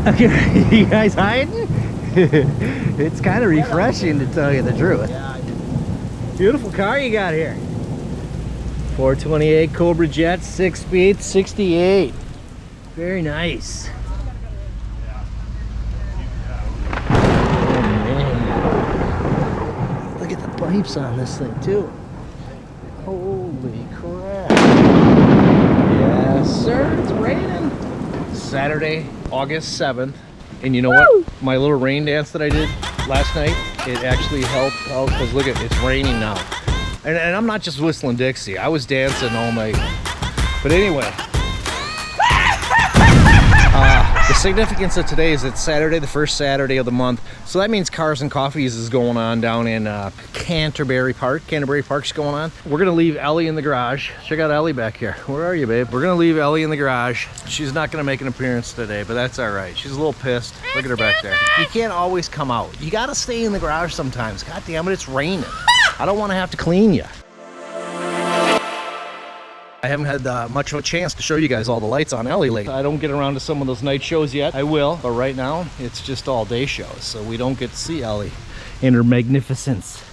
Okay, you guys hiding? It's kind of refreshing to tell you the truth. Beautiful car you got here. 428 Cobra Jet, 6-speed, 68. Very nice. Oh man. Look at the pipes on this thing too. Holy crap. Yes, sir, it's raining. Saturday, August 7th. And you know what? My little rain dance that I did last night, it actually helped out because look at it's raining now. And I'm not just whistling Dixie. I was dancing all night. But anyway, the significance of today is it's Saturday, the first Saturday of the month. So that means Cars and Coffees is going on down in Canterbury Park. Canterbury Park's going on. We're gonna leave Ellie in the garage. Check out Ellie back here. Where are you, babe? We're gonna leave Ellie in the garage. She's not gonna make an appearance today, but that's all right. She's a little pissed. Look at her back there. You can't always come out. You gotta stay in the garage sometimes. God damn it, it's raining. I don't wanna have to clean you. I haven't had much of a chance to show you guys all the lights on Ellie lately. I don't get around to some of those night shows yet. I will, but right now it's just all day shows, so we don't get to see Ellie in her magnificence.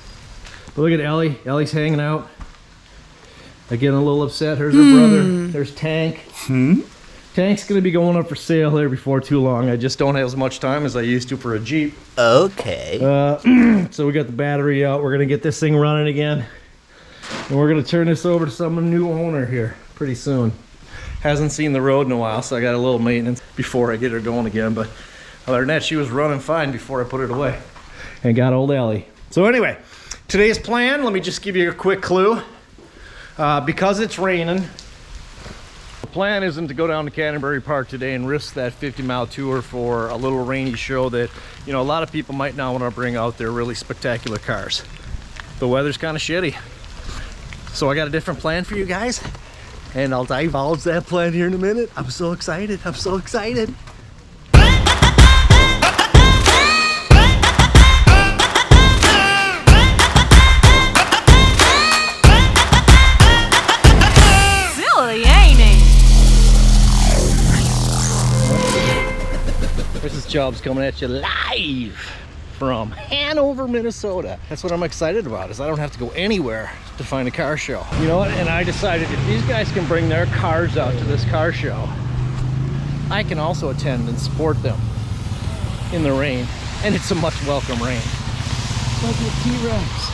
But look at Ellie. Ellie's hanging out. Again, a little upset. Here's her brother. There's Tank. Tank's gonna be going up for sale here before too long. I just don't have as much time as I used to for a Jeep. Okay. So we got the battery out. We're gonna get this thing running again. And we're gonna turn this over to some new owner here pretty soon. Hasn't seen the road in a while, so I got a little maintenance before I get her going again. But other than that, she was running fine before I put it away. And got old Ellie. So anyway, today's plan, let me just give you a quick clue. Because it's raining, the plan isn't to go down to Canterbury Park today and risk that 50-mile tour for a little rainy show that, you know, a lot of people might not want to bring out their really spectacular cars. The weather's kind of shitty. So I got a different plan for you guys, and I'll divulge that plan here in a minute. I'm so excited. I'm so excited. Silly, ain't he? This job's coming at you live from Hanover, Minnesota. That's what I'm excited about, is I don't have to go anywhere to find a car show. You know what? And I decided if these guys can bring their cars out to this car show, I can also attend and support them in the rain. And it's a much welcome rain. Look at T-Rex.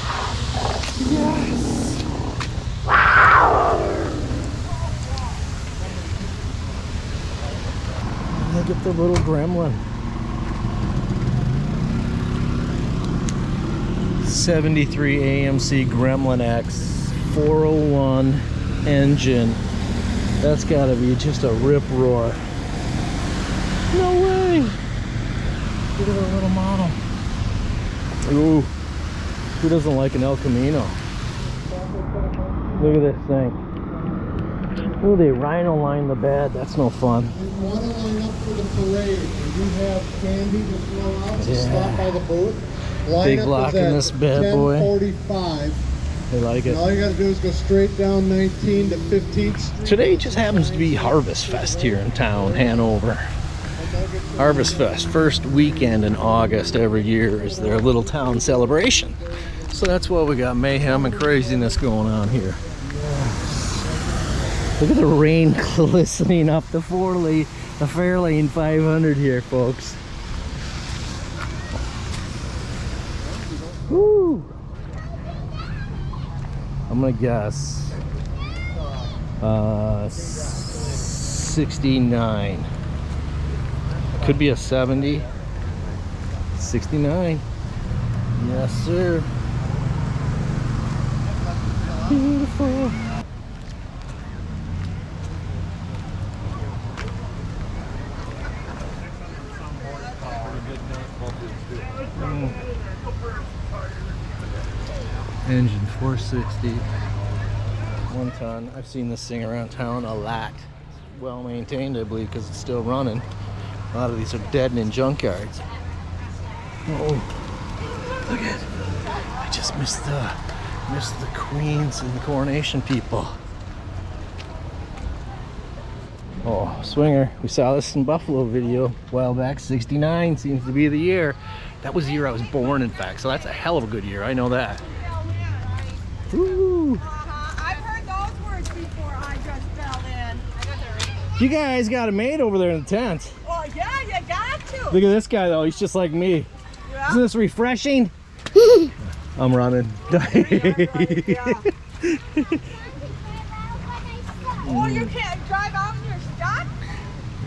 Yes. Look at the little gremlin. 73 AMC Gremlin X 401 engine. That's gotta be just a rip roar. No way! Look at our little model. Ooh, who doesn't like an El Camino? Look at this thing. Ooh, they rhino line the bed. That's no fun. We want to line up for the parade. We do have candy to throw out, so stop by the booth. Big block in this bad boy. 10:45. They like it. All you gotta do is go straight down 19 to 15th Street. Today just happens to be Harvest Fest here in town, Hanover. Harvest Fest, first weekend in August every year is their little town celebration. So that's why we got mayhem and craziness going on here. Look at the rain glistening up the Fairlane 500 here, folks. Woo! I'm gonna guess 69. Could be a 70. 69. Yes, sir. Beautiful. Engine 460, 1 ton. I've seen this thing around town a lot. It's well maintained, I believe, because it's still running. A lot of these are dead and in junkyards. Oh, look at it. I just missed the Queens and the Coronation people. Oh, swinger. We saw this in Buffalo video a while back. 69 seems to be the year. That was the year I was born, in fact. So that's a hell of a good year. I know that. Woo! I've heard those words before. I just fell in. You guys got a mate over there in the tent. Oh, yeah, you got to. Look at this guy, though. He's just like me. Yeah. Isn't this refreshing? I'm running. Oh, you can't drive out and you're stuck?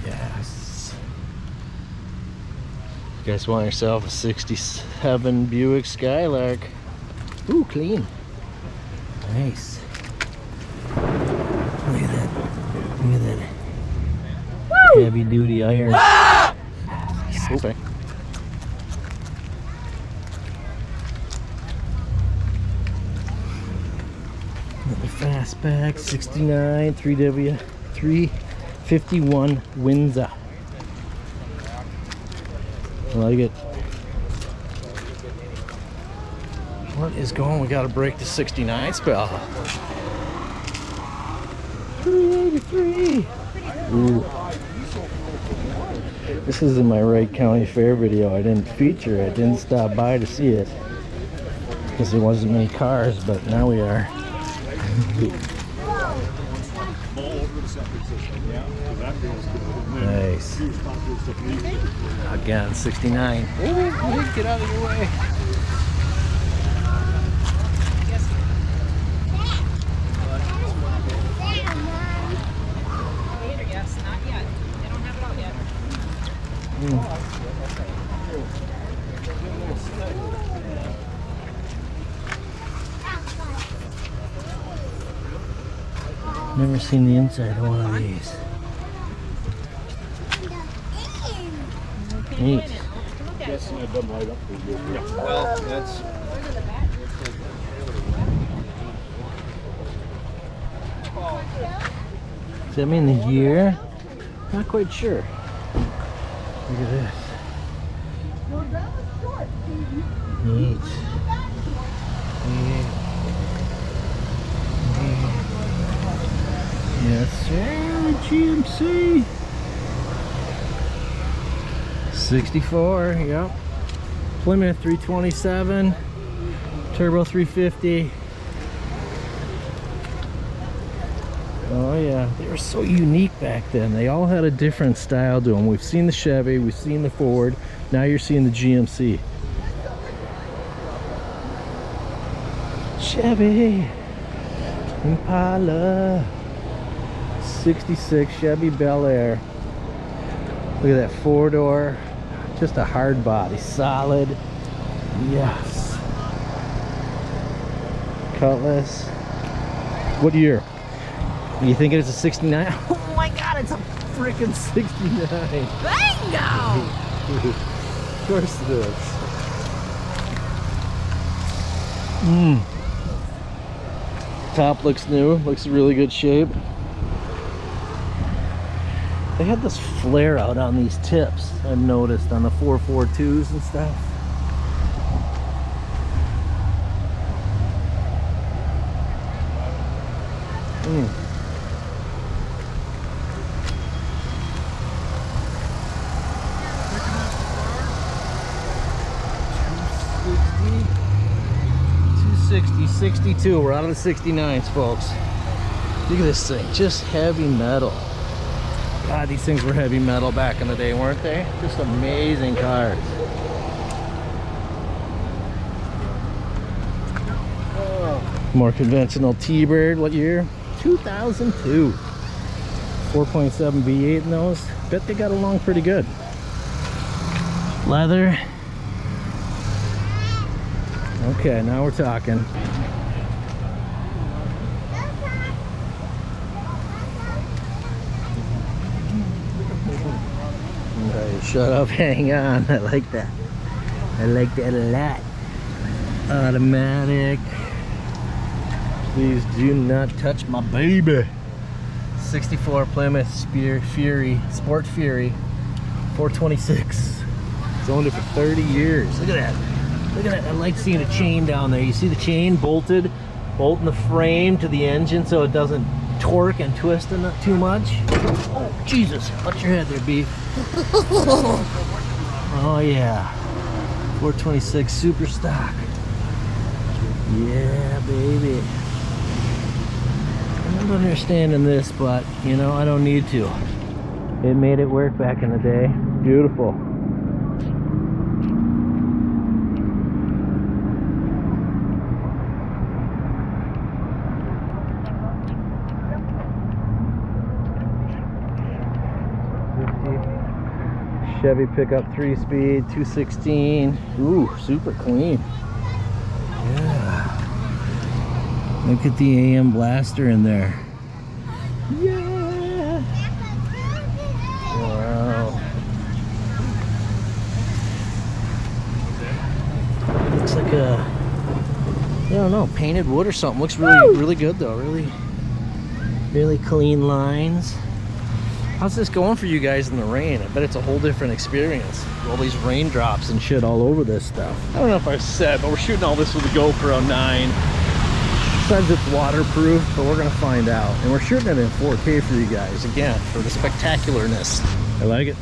Yes. You guys want yourself a 67 Buick Skylark. Ooh, clean. Nice. Look at that. Look at that. Woo! Heavy duty iron. Okay. Another fastback, 69, 3W, 351 Windsor. I like it. What is going? We got to break the 69 spell. 383. Ooh. This is in my Wright County Fair video. I didn't feature it. Didn't stop by to see it because there wasn't many cars, but now we are. Nice. Again, 69. Ooh, get out of your way. Yes, not yet. They don't have it out yet. Never seen the inside of one of these. Neat. Well, that's Does that mean the year? Not quite sure. Look at this. Neat. Yes, sir. GMC. 64. Yep. Plymouth 327. Turbo 350. Oh yeah, they were so unique back then. They all had a different style to them. We've seen the Chevy, we've seen the Ford. Now you're seeing the GMC. Chevy Impala 66 Chevy Bel Air. Look at that 4-door, just a hard body, solid. Yes. Cutlass. What year? You think it's a 69? Oh my god, it's a freaking 69. Bingo! Of course it is. Top looks new, looks in really good shape. They had this flare out on these tips, I've noticed, on the 442s and stuff. $260, 62. We're out of the 69s, folks. Look at this thing, just heavy metal. God, these things were heavy metal back in the day, weren't they? Just amazing cars. More conventional T-Bird. What year? 2002. 4.7 V8 in those. Bet they got along pretty good. Leather. Okay, now we're talking. Okay, shut up, hang on. I like that. I like that a lot. Automatic. Please do not touch my baby. 64 Plymouth Fury, Sport Fury, 426. It's owned it for 30 years. Look at that. Look at that. I like seeing a chain down there. You see the chain bolted, bolting the frame to the engine so it doesn't torque and twisting it too much. Oh, Jesus. Watch your head there, beef. Oh, yeah. 426 super stock. Yeah, baby. I'm not understanding this, but, you know, I don't need to. It made it work back in the day. Beautiful. Chevy pickup 3-speed, 216. Ooh, super clean. Yeah. Look at the AM blaster in there. Yeah. Wow. Looks like a, I don't know, painted wood or something. Looks really good though. Really clean lines. How's this going for you guys in the rain? I bet it's a whole different experience. All these raindrops and shit all over this stuff. I don't know if I've said, but we're shooting all this with a GoPro 9. Says it's waterproof, but we're gonna find out. And we're shooting it in 4K for you guys, again, for the spectacularness. I like it.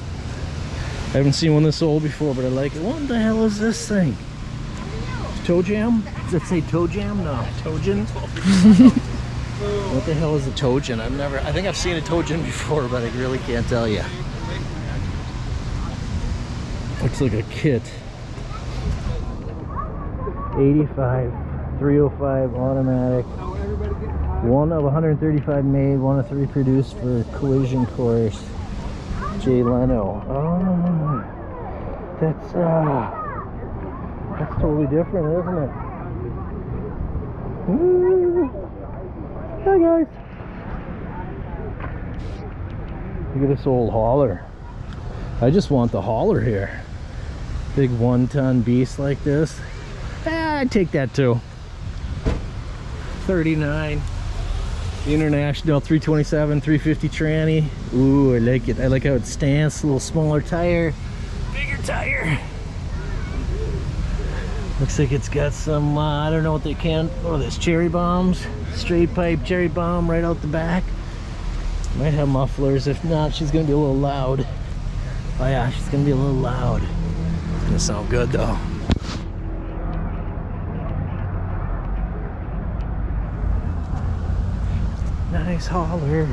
I haven't seen one this old before, but I like it. What the hell is this thing? Toe jam? Does it say toe jam? No, Tojan? What the hell is a Tojan? I think I've seen a Tojan before, but I really can't tell you. Looks like a kit. 85, 305 automatic. One of 135 made, one of 3 produced for collision course. Jay Leno. Oh, that's totally different, isn't it? Ooh. Hi guys. Look at this old hauler. I just want the hauler here. Big 1-ton beast like this. I'd take that too. 39. International 327, 350 tranny. Ooh, I like it. I like how it stands. A little smaller tire. Bigger tire. Looks like it's got some, I don't know what they can. Oh, there's cherry bombs. Straight pipe cherry bomb right out the back. Might have mufflers. If not, she's gonna be a little loud. Oh yeah, she's gonna be a little loud. It's gonna sound good though. Nice hauler.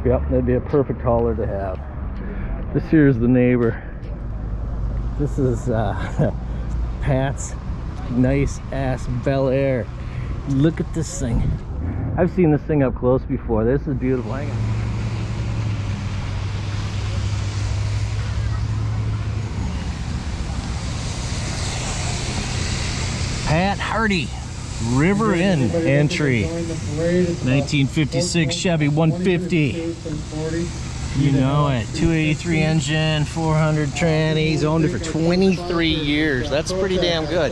Yep, that'd be a perfect hauler to have. This here's the neighbor. This is Pat's nice ass Bel Air. Look at this thing. I've seen this thing up close before. This is beautiful. Hang on. Pat Hardy, River Inn entry. 1956 Chevy 150. You know it. 283 engine, 400 tranny. He's owned it for 23 years. That's pretty damn good.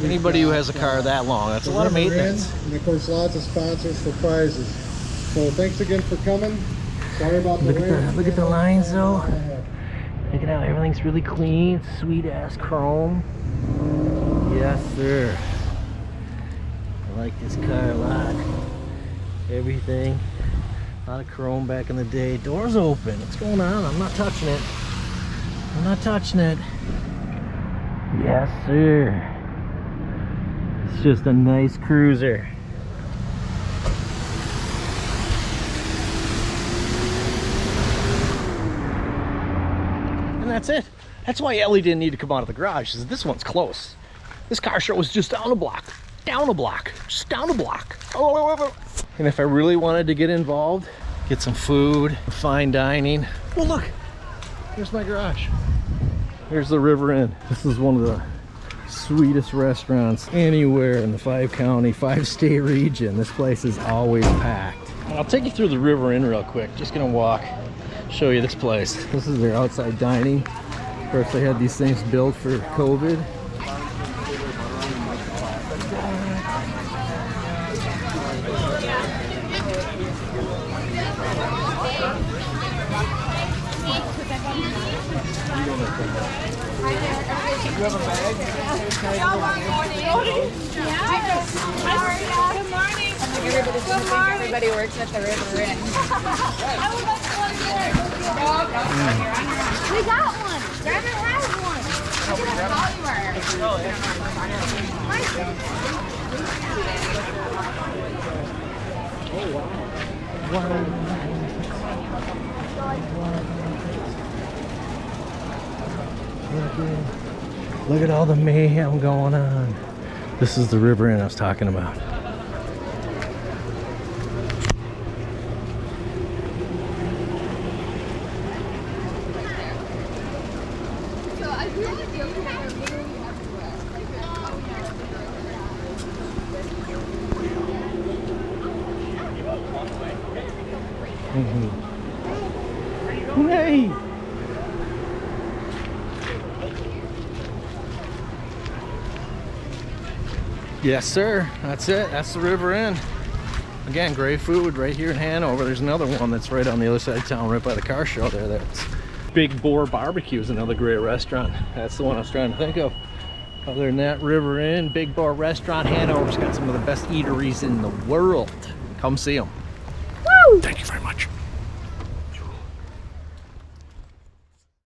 Anybody who has a car that long, that's a lot of maintenance. And of course, lots of sponsors for prizes. So thanks again for coming. Sorry about the rain. Look at the lines though. Look at how everything's really clean. Sweet ass chrome. Yes, sir. I like this car a lot. Everything. A lot of chrome back in the day. Doors open. What's going on? I'm not touching it. I'm not touching it. Yes, sir. It's just a nice cruiser. And that's it. That's why Ellie didn't need to come out of the garage. Is this one's close. This car show was just down a block. Down a block. Just down a block. And if I really wanted to get involved, get some food, fine dining. Well, look, here's my garage. Here's the River Inn. This is one of the sweetest restaurants anywhere in the 5-county, 5-state region. This place is always packed. I'll take you through the River Inn real quick. Just gonna walk, show you this place. This is their outside dining. Of course, they had these things built for COVID. Good morning. Everybody works at the River Inn. We got one. Driver has one. Look at all the mayhem going on. This is the River Inn I was talking about. Hey! Yes, sir. That's it. That's the River Inn. Again, great food right here in Hanover. There's another one that's right on the other side of town, right by the car show there. That's Big Boar Barbecue is another great restaurant. That's the one I was trying to think of. Other than that, River Inn, Big Boar Restaurant, Hanover's got some of the best eateries in the world. Come see them. Woo! Thank you very much.